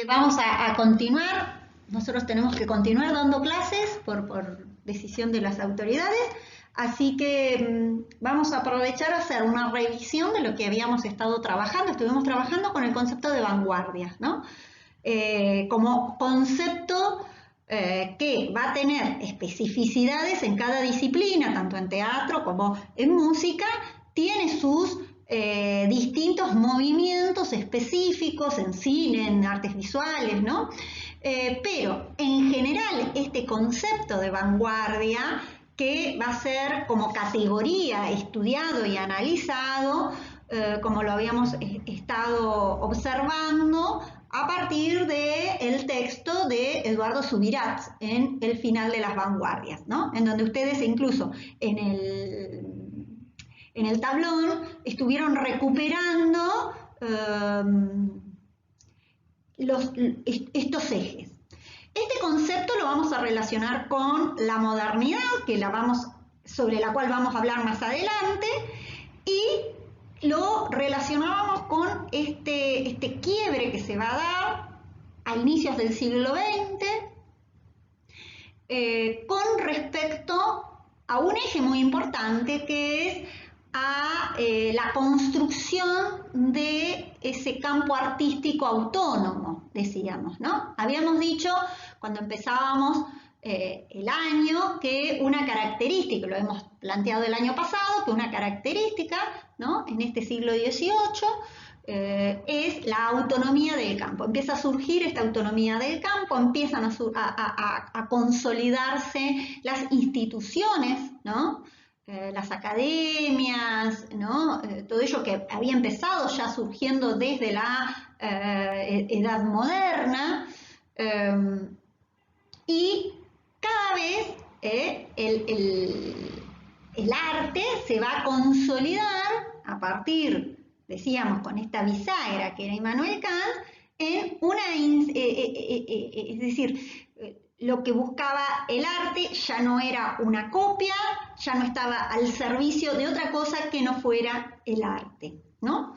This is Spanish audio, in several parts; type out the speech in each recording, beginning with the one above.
Vamos a continuar. Nosotros tenemos que continuar dando clases por decisión de las autoridades, así que vamos a aprovechar a hacer una revisión de lo que habíamos estado trabajando. Estuvimos trabajando con el concepto de vanguardia, ¿no? Como concepto que va a tener especificidades en cada disciplina, tanto en teatro como en música, tiene sus distintos movimientos específicos en cine, en artes visuales, ¿no? Pero en general este concepto de vanguardia, que va a ser como categoría estudiado y analizado, como lo habíamos estado observando a partir del texto de Eduardo Subirats en El final de las vanguardias, ¿no? En donde ustedes incluso en el tablón estuvieron recuperando estos ejes. Este concepto lo vamos a relacionar con la modernidad, sobre la cual vamos a hablar más adelante, y lo relacionábamos con este quiebre que se va a dar a inicios del siglo XX con respecto a un eje muy importante que es a la construcción de ese campo artístico autónomo, decíamos, ¿no? Habíamos dicho cuando empezábamos el año que una característica, lo hemos planteado el año pasado, que una característica, ¿no?, en este siglo XVIII es la autonomía del campo. Empieza a surgir esta autonomía del campo, empiezan a consolidarse las instituciones, ¿no?, las academias, ¿no?, todo ello que había empezado ya surgiendo desde la Edad Moderna, y cada vez el arte se va a consolidar a partir, decíamos, con esta bisagra que era Immanuel Kant, es decir, lo que buscaba el arte ya no era una copia, ya no estaba al servicio de otra cosa que no fuera el arte, ¿no?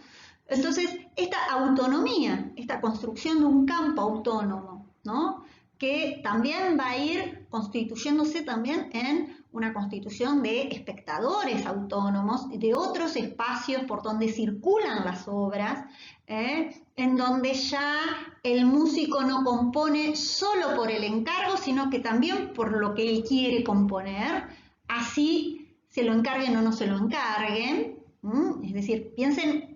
Entonces, esta autonomía, esta construcción de un campo autónomo, ¿no?, que también va a ir constituyéndose también en una constitución de espectadores autónomos, de otros espacios por donde circulan las obras, en donde ya el músico no compone solo por el encargo, sino que también por lo que él quiere componer, así se lo encarguen o no se lo encarguen. Es decir,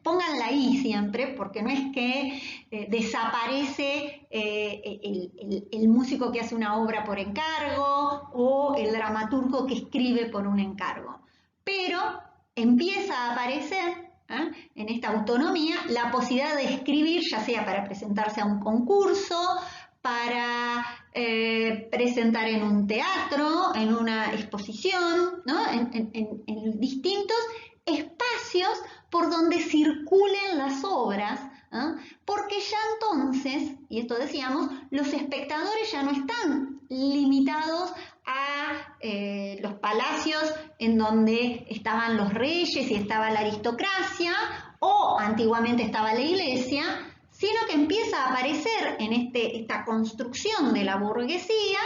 pónganla ahí siempre, porque no es que desaparece el músico que hace una obra por encargo o el dramaturgo que escribe por un encargo, pero empieza a aparecer en esta autonomía la posibilidad de escribir, ya sea para presentarse a un concurso, para presentar en un teatro, en una exposición, ¿no?, en distintos espacios por donde circulen las obras, porque ya entonces, y esto decíamos, los espectadores ya no están limitados a los palacios en donde estaban los reyes y estaba la aristocracia, o antiguamente estaba la iglesia, sino que empieza a aparecer en esta construcción de la burguesía,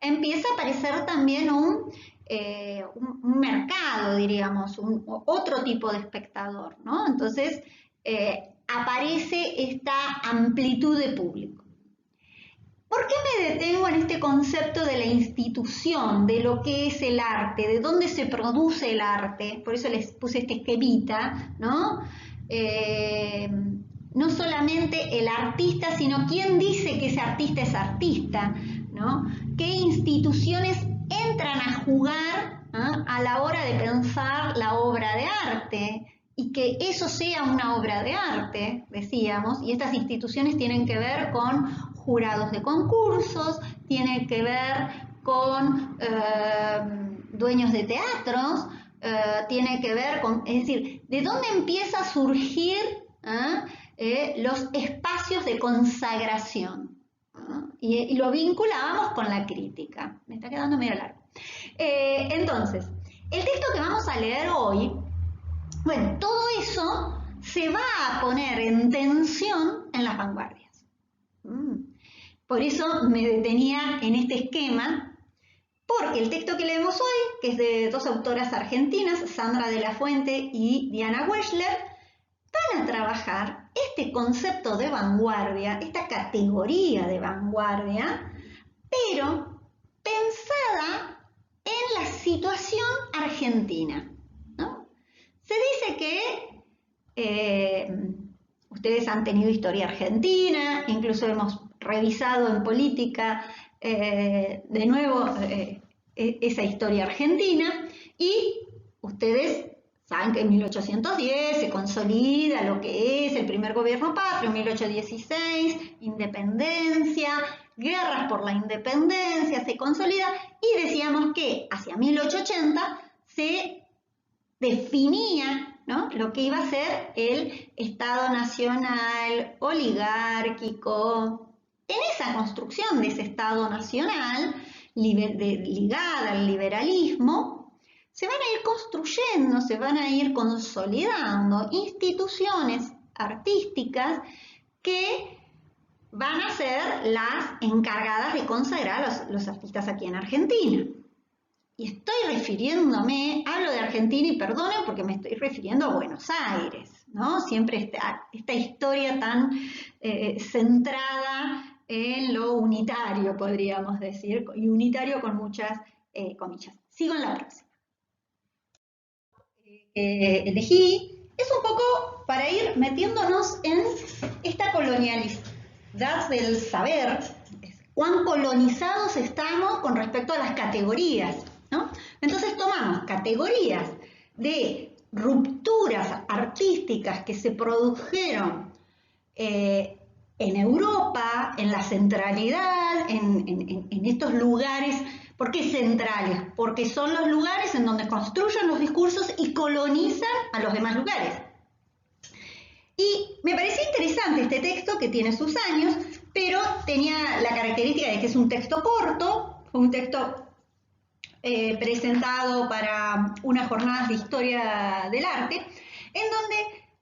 empieza a aparecer también un mercado, diríamos, otro tipo de espectador, ¿no? Entonces aparece esta amplitud de público. ¿Por qué me detengo en este concepto de la institución, de lo que es el arte, de dónde se produce el arte? Por eso les puse este esquemita, ¿no? No solamente el artista, sino quién dice que ese artista es artista, ¿no? ¿Qué instituciones entran a jugar a la hora de pensar la obra de arte? Y que eso sea una obra de arte, decíamos, y estas instituciones tienen que ver con jurados de concursos, tienen que ver con dueños de teatros, tiene que ver con, es decir, ¿de dónde empieza a surgir los espacios de consagración? Y lo vinculábamos con la crítica. Me está quedando medio largo. Entonces, el texto que vamos a leer hoy, bueno, todo eso se va a poner en tensión en las vanguardias. Por eso me detenía en este esquema, porque el texto que leemos hoy, que es de dos autoras argentinas, Sandra de la Fuente y Diana Weschler, van a trabajar este concepto de vanguardia, esta categoría de vanguardia, pero pensada en la situación argentina, ¿no? Se dice que ustedes han tenido historia argentina, incluso hemos revisado en política de nuevo esa historia argentina, y ustedes saben que en 1810 se consolida lo que es el primer gobierno patrio, 1816, independencia, guerras por la independencia, se consolida, y decíamos que hacia 1880 se definía, ¿no?, lo que iba a ser el Estado nacional oligárquico. En esa construcción de ese Estado nacional ligada al liberalismo, se van a ir construyendo, se van a ir consolidando instituciones artísticas que van a ser las encargadas de consagrar a los artistas aquí en Argentina. Y estoy refiriéndome, hablo de Argentina y perdonen porque me estoy refiriendo a Buenos Aires, ¿no? Siempre esta historia tan centrada en lo unitario, podríamos decir, y unitario con muchas comillas. Sigo en la próxima. Elegí es un poco para ir metiéndonos en esta colonialidad del saber, cuán colonizados estamos con respecto a las categorías, ¿no? Entonces tomamos categorías de rupturas artísticas que se produjeron en Europa, en la centralidad, en estos lugares. ¿Por qué centrales? Porque son los lugares en donde construyen los discursos y colonizan a los demás lugares. Y me parecía interesante este texto, que tiene sus años, pero tenía la característica de que es un texto corto, un texto presentado para unas jornadas de historia del arte, en donde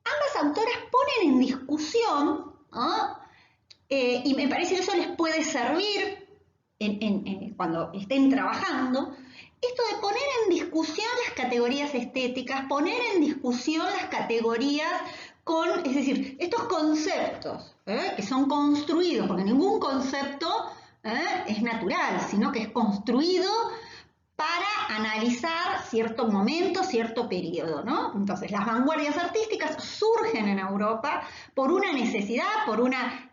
ambas autoras ponen en discusión, ¿no? Y me parece que eso les puede servir cuando estén trabajando, esto de poner en discusión las categorías estéticas, poner en discusión las categorías es decir, estos conceptos que son construidos, porque ningún concepto es natural, sino que es construido para analizar cierto momento, cierto periodo, ¿no? Entonces, las vanguardias artísticas surgen en Europa por una necesidad,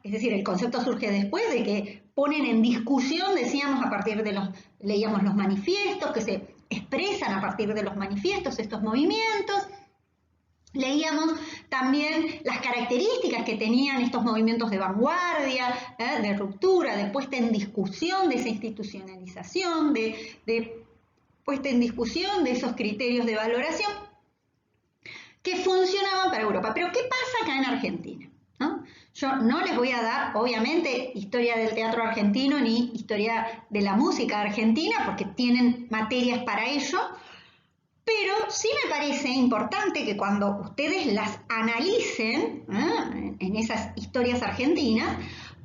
es decir, el concepto surge después de que ponen en discusión, decíamos, a partir de leíamos los manifiestos, que se expresan a partir de los manifiestos estos movimientos. Leíamos también las características que tenían estos movimientos de vanguardia, de ruptura, de puesta en discusión de esa institucionalización, de puesta en discusión de esos criterios de valoración que funcionaban para Europa. Pero ¿qué pasa acá en Argentina? ¿No? Yo no les voy a dar, obviamente, historia del teatro argentino ni historia de la música argentina, porque tienen materias para ello, pero sí me parece importante que cuando ustedes las analicen en esas historias argentinas,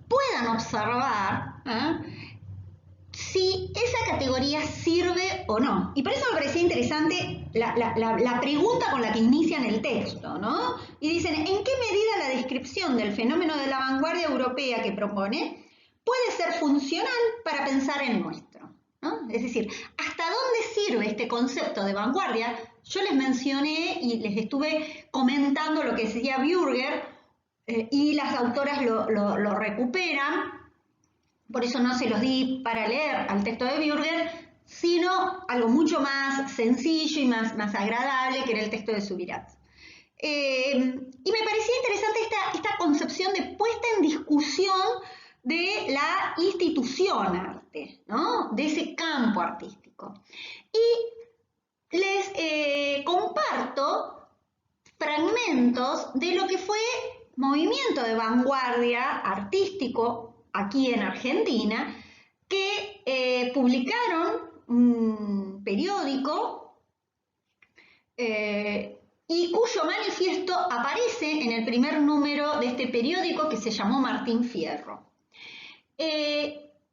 puedan observar si esa categoría sirve o no. Y por eso me parecía interesante la pregunta con la que inician el texto, ¿no? Y dicen, ¿en qué medida la descripción del fenómeno de la vanguardia europea que propone puede ser funcional para pensar en nuestro? ¿No? Es decir, ¿hasta dónde sirve este concepto de vanguardia? Yo les mencioné y les estuve comentando lo que decía Bürger y las autoras lo recuperan. Por eso no se los di para leer al texto de Bürger, sino algo mucho más sencillo y más agradable, que era el texto de Subirats. Y me parecía interesante esta concepción de puesta en discusión de la institución arte, ¿no? De ese campo artístico. Y les comparto fragmentos de lo que fue movimiento de vanguardia artístico aquí en Argentina, que publicaron un periódico y cuyo manifiesto aparece en el primer número de este periódico, que se llamó Martín Fierro.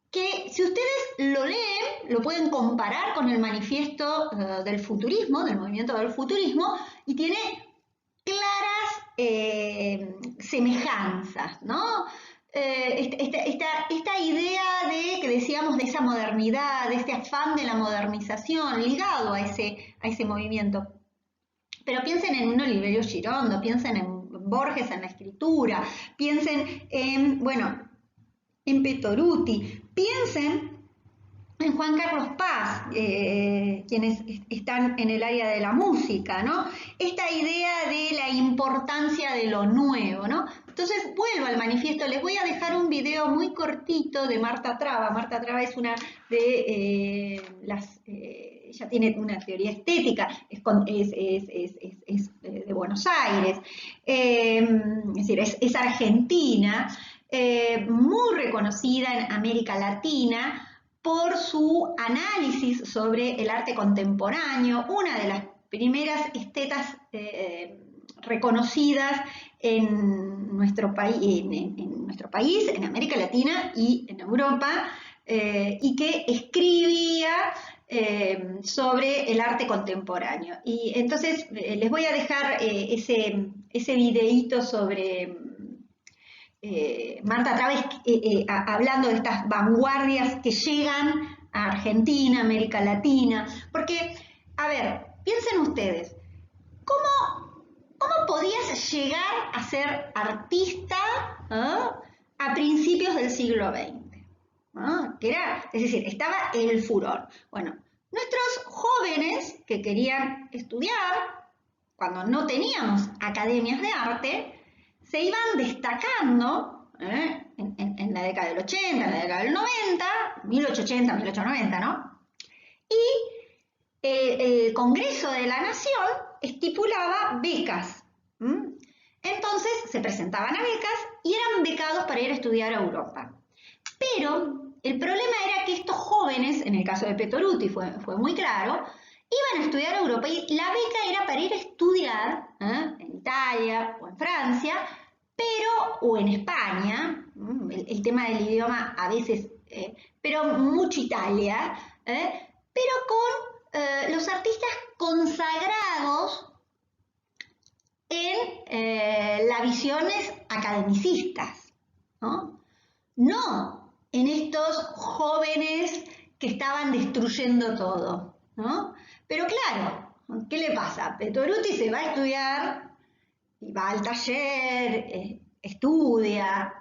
que si ustedes lo leen, lo pueden comparar con el manifiesto del futurismo, del movimiento del futurismo, y tiene claras semejanzas, ¿no? Esta idea de, que decíamos, de esa modernidad, de este afán de la modernización ligado a ese movimiento. Pero piensen en un Oliverio Girondo, piensen en Borges en la escritura, piensen en, bueno, en Petoruti, piensen en Juan Carlos Paz, quienes están en el área de la música, ¿no? Esta idea de la importancia de lo nuevo, ¿no? Entonces, vuelvo al manifiesto, les voy a dejar un video muy cortito de Marta Traba. Marta Traba es una de ella tiene una teoría estética, es de Buenos Aires, es decir, es argentina, muy reconocida en América Latina por su análisis sobre el arte contemporáneo, una de las primeras estetas reconocidas en nuestro país, en América Latina y en Europa, y que escribía sobre el arte contemporáneo. Y entonces les voy a dejar ese videíto sobre Marta Traves hablando de estas vanguardias que llegan a Argentina, América Latina, porque, a ver, piensen ustedes, ¿cómo podías llegar a ser artista a principios del siglo XX? Que era, es decir, estaba el furor. Bueno, nuestros jóvenes que querían estudiar, cuando no teníamos academias de arte, se iban destacando en la década del 80, en la década del 90, 1880, 1890, ¿no? Y el Congreso de la Nación estipulaba becas. Entonces se presentaban a becas y eran becados para ir a estudiar a Europa. Pero el problema era que estos jóvenes, en el caso de Petoruti fue muy claro, iban a estudiar a Europa y la beca era para ir a estudiar en Italia o en Francia, o en España, el tema del idioma a veces, pero mucho Italia, pero con los artistas consagrados en las visiones academicistas, ¿no? No en estos jóvenes que estaban destruyendo todo, ¿no? Pero claro, ¿qué le pasa? Petoruti se va a estudiar y va al taller, estudia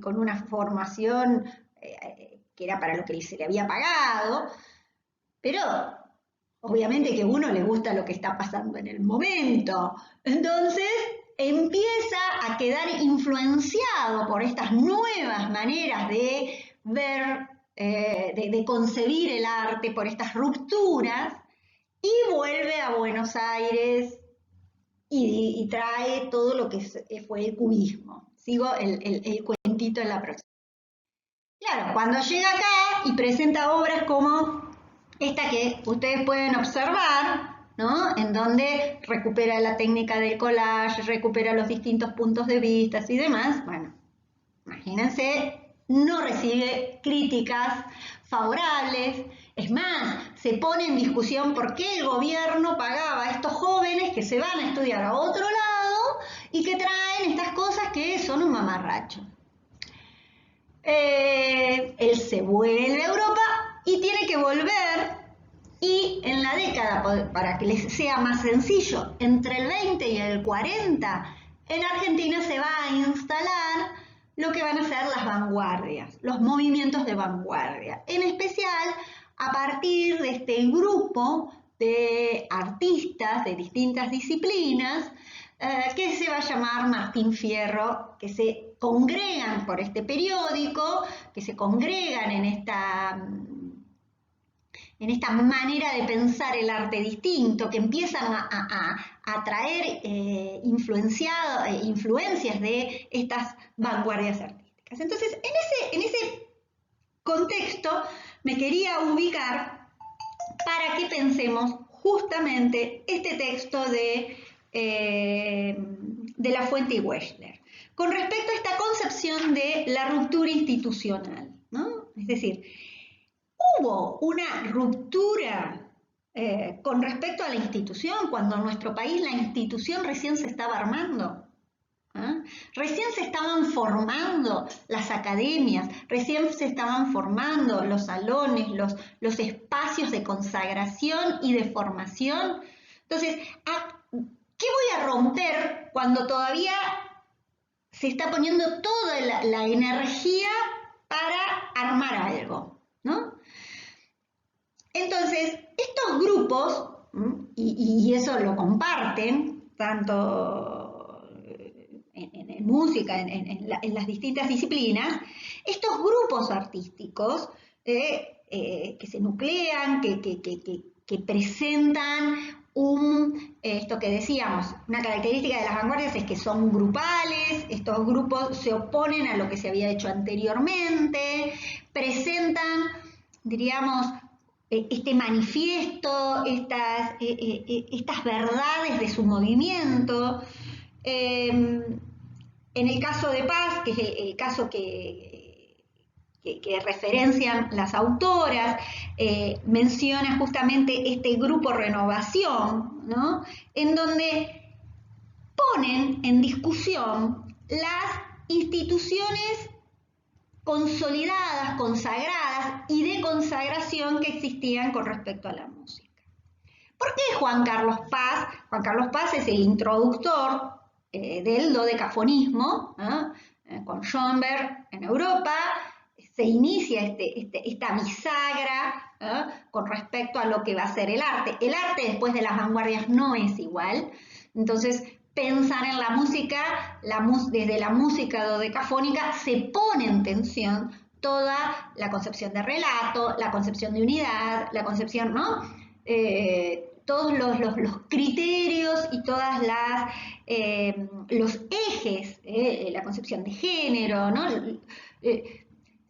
con una formación que era para lo que se le había pagado, pero obviamente que a uno le gusta lo que está pasando en el momento. Entonces empieza a quedar influenciado por estas nuevas maneras de ver, de concebir el arte, por estas rupturas, y vuelve a Buenos Aires y trae todo lo que fue el cubismo. Sigo el cuentito en la próxima. Claro, cuando llega acá y presenta obras como esta que ustedes pueden observar, ¿no? En donde recupera la técnica del collage, recupera los distintos puntos de vista y demás, bueno, imagínense, no recibe críticas favorables. Es más, se pone en discusión por qué el gobierno pagaba a estos jóvenes que se van a estudiar a otro lado y que traen estas cosas que son un mamarracho. Él se vuelve a Europa y tiene que volver, y en la década, para que les sea más sencillo, entre el 20 y el 40, en Argentina se va a instalar lo que van a ser las vanguardias, los movimientos de vanguardia, en especial a partir de este grupo de artistas de distintas disciplinas que se va a llamar Martín Fierro, que se congregan por este periódico, que se congregan en esta manera de pensar el arte distinto, que empiezan a traer influencias de estas vanguardias artísticas. Entonces, en ese contexto me quería ubicar para que pensemos justamente este texto de La Fuente y Wechsler. con respecto a esta concepción de la ruptura institucional, ¿no? Es decir, hubo una ruptura con respecto a la institución cuando en nuestro país la institución recién se estaba armando. Recién se estaban formando las academias, recién se estaban formando los salones, los espacios de consagración y de formación. Entonces, ¿qué voy a romper cuando todavía se está poniendo toda la energía para armar algo, ¿no? Entonces, estos grupos, y eso lo comparten, tanto en música, en las distintas disciplinas, estos grupos artísticos que se nuclean, que presentan esto que decíamos, una característica de las vanguardias es que son grupales, estos grupos se oponen a lo que se había hecho anteriormente, presentan, diríamos, este manifiesto, estas verdades de su movimiento. En el caso de Paz, que es el caso que referencian las autoras, menciona justamente este grupo Renovación, ¿no? En donde ponen en discusión las instituciones consolidadas, consagradas y de consagración que existían con respecto a la música. ¿Por qué Juan Carlos Paz? Juan Carlos Paz es el introductor del dodecafonismo, con Schoenberg en Europa. Se inicia esta bisagra con respecto a lo que va a ser el arte. El arte después de las vanguardias no es igual. Entonces, pensar en la música, desde la música dodecafónica se pone en tensión toda la concepción de relato, la concepción de unidad, la concepción, ¿no? Todos los criterios y todas los ejes, la concepción de género, ¿no?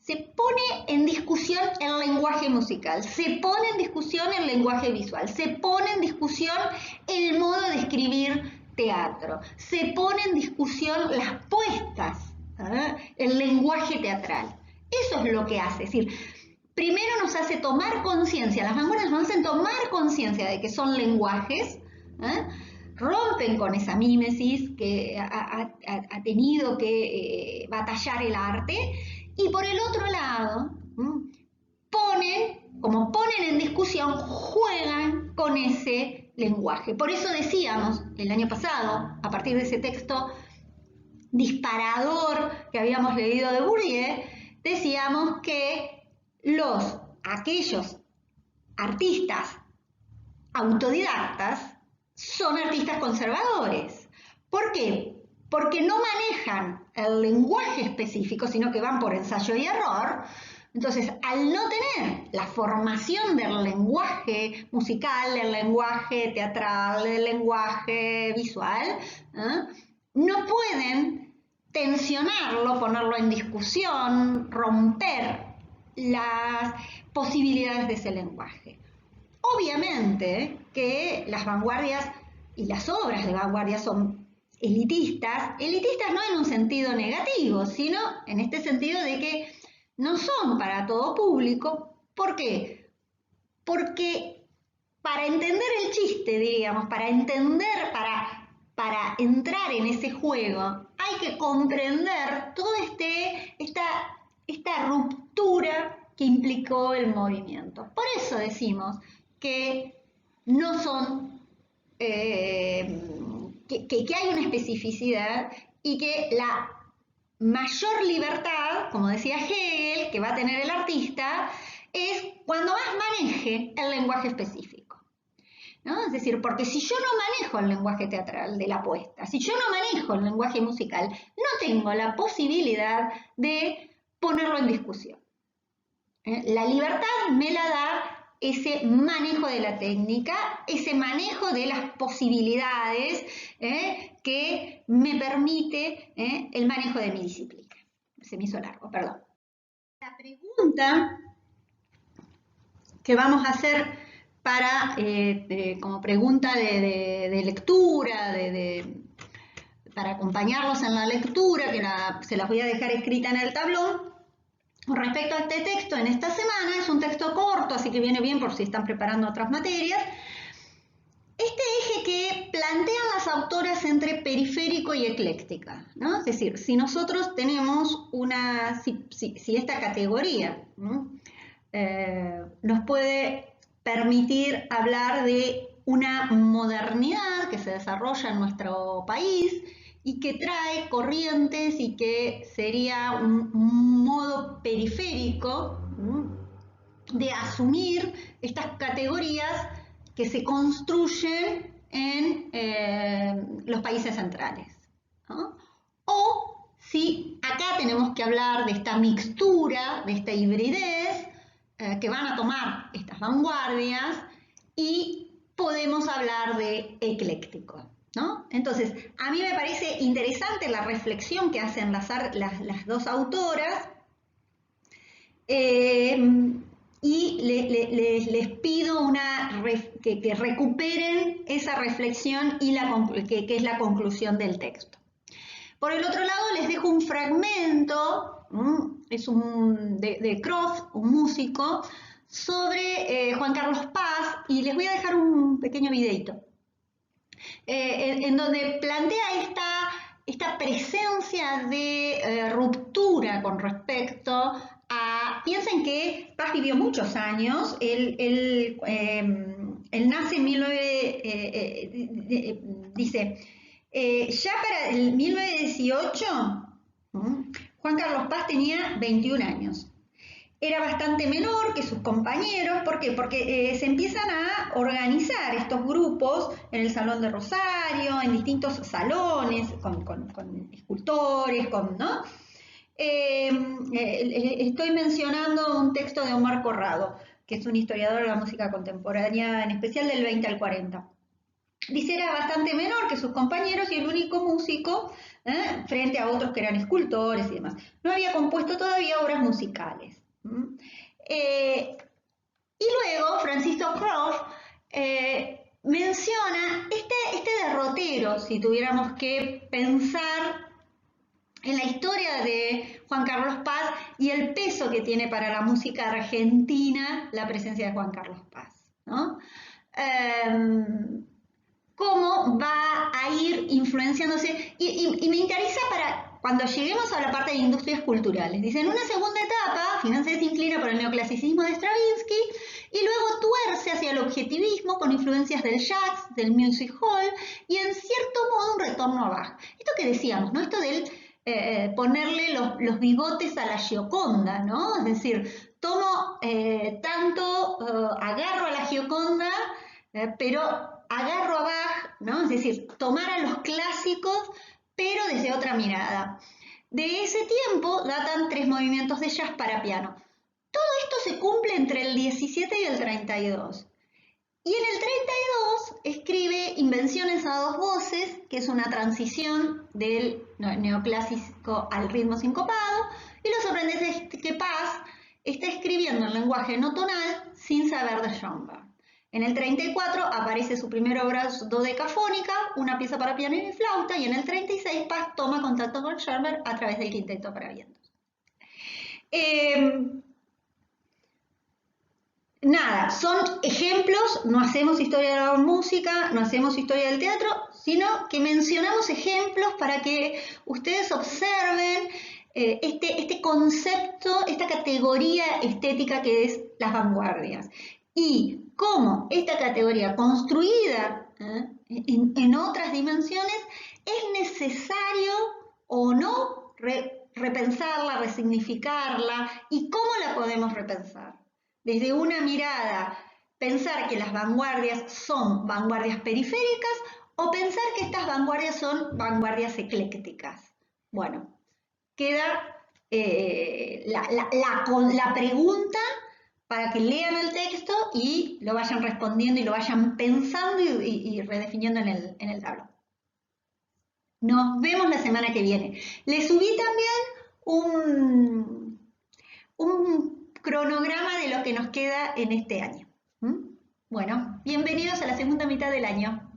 Se pone en discusión el lenguaje musical, se pone en discusión el lenguaje visual, se pone en discusión el modo de escribir teatro, se pone en discusión las puestas, el lenguaje teatral. Eso es lo que hace, es decir, primero nos hace tomar conciencia, las vanguardias nos hacen tomar conciencia de que son lenguajes, rompen con esa mímesis que ha tenido que batallar el arte, y por el otro lado, ponen en discusión, juegan con ese lenguaje. Por eso decíamos el año pasado, a partir de ese texto disparador que habíamos leído de Bourdieu, decíamos que aquellos artistas autodidactas son artistas conservadores. ¿Por qué? Porque no manejan el lenguaje específico, sino que van por ensayo y error. Entonces, al no tener la formación del lenguaje musical, del lenguaje teatral, del lenguaje visual, no pueden tensionarlo, ponerlo en discusión, romper las posibilidades de ese lenguaje. Obviamente que las vanguardias y las obras de vanguardia son elitistas no en un sentido negativo, sino en este sentido de que no son para todo público. ¿Por qué? Porque para entender el chiste, diríamos, para entrar en ese juego, hay que comprender toda esta ruptura que implicó el movimiento. Por eso decimos que no son, que hay una especificidad y que la mayor libertad, como decía Hegel, que va a tener el artista, es cuando más maneje el lenguaje específico, ¿no? Es decir, porque si yo no manejo el lenguaje teatral de la puesta, si yo no manejo el lenguaje musical, no tengo la posibilidad de ponerlo en discusión. La libertad me la da ese manejo de la técnica, ese manejo de las posibilidades que me permite el manejo de mi disciplina. Se me hizo largo, perdón. La pregunta que vamos a hacer como pregunta de lectura, de para acompañarlos en la lectura, que se las voy a dejar escrita en el tablón. Respecto a este texto, en esta semana, es un texto corto, así que viene bien por si están preparando otras materias. Este eje que plantean las autoras entre periférico y ecléctica, ¿no? Es decir, si nosotros tenemos si esta categoría, ¿no? Nos puede permitir hablar de una modernidad que se desarrolla en nuestro país y que trae corrientes y que sería un modo periférico, ¿no?, de asumir estas categorías que se construyen en los países centrales, ¿no? O si acá tenemos que hablar de esta mixtura, de esta hibridez, que van a tomar estas vanguardias y podemos hablar de ecléctico, ¿no? Entonces, a mí me parece interesante la reflexión que hacen las dos autoras, y les pido que recuperen esa reflexión y que es la conclusión del texto. Por el otro lado, les dejo un fragmento, es de Croft, un músico, sobre Juan Carlos Paz, y les voy a dejar un pequeño videito, en donde plantea esta presencia de ruptura con respecto a... Piensen que Paz vivió muchos años, él nace en 19... dice... ya para el 1918, Juan Carlos Paz tenía 21 años. Era bastante menor que sus compañeros. ¿Por qué? Porque se empiezan a organizar estos grupos en el Salón de Rosario, en distintos salones, con escultores, ¿no? Estoy mencionando un texto de Omar Corrado, que es un historiador de la música contemporánea, en especial del 20 al 40. Dice, era bastante menor que sus compañeros y el único músico, frente a otros que eran escultores y demás. No había compuesto todavía obras musicales. Y luego Francisco Croft menciona este derrotero, si tuviéramos que pensar en la historia de Juan Carlos Paz y el peso que tiene para la música argentina la presencia de Juan Carlos Paz, ¿no? Cómo va a ir influenciándose, y me interesa para cuando lleguemos a la parte de industrias culturales. Dice, en una segunda etapa, Finanzas se inclina por el neoclasicismo de Stravinsky y luego tuerce hacia el objetivismo con influencias del jazz, del music hall y en cierto modo un retorno a Bach. Esto que decíamos, ¿no? Esto del ponerle los bigotes a la Gioconda, ¿no? Es decir, tomo agarro a la Gioconda, pero agarro a Bach, ¿no? Es decir, tomar a los clásicos, pero desde otra mirada. De ese tiempo datan 3 movimientos de jazz para piano. Todo esto se cumple entre el 17 y el 32. Y en el 32 escribe Invenciones a 2 voces, que es una transición del neoclásico al ritmo sincopado, y lo sorprendente es que Paz está escribiendo en lenguaje no tonal sin saber de Schoenberg. En el 34 aparece su primera obra dodecafónica, una pieza para piano y flauta, y en el 36 Paz toma contacto con Schoenberg a través del quinteto para vientos. Nada, son ejemplos, no hacemos historia de la música, no hacemos historia del teatro, sino que mencionamos ejemplos para que ustedes observen este concepto, esta categoría estética que es las vanguardias. Y cómo esta categoría construida en otras dimensiones es necesario o no repensarla, resignificarla, y cómo la podemos repensar. Desde una mirada, pensar que las vanguardias son vanguardias periféricas o pensar que estas vanguardias son vanguardias eclécticas. Bueno, queda la pregunta para que lean el texto y lo vayan respondiendo y lo vayan pensando y redefiniendo en el tablón. Nos vemos la semana que viene. Les subí también un cronograma de lo que nos queda en este año. Bueno, bienvenidos a la segunda mitad del año.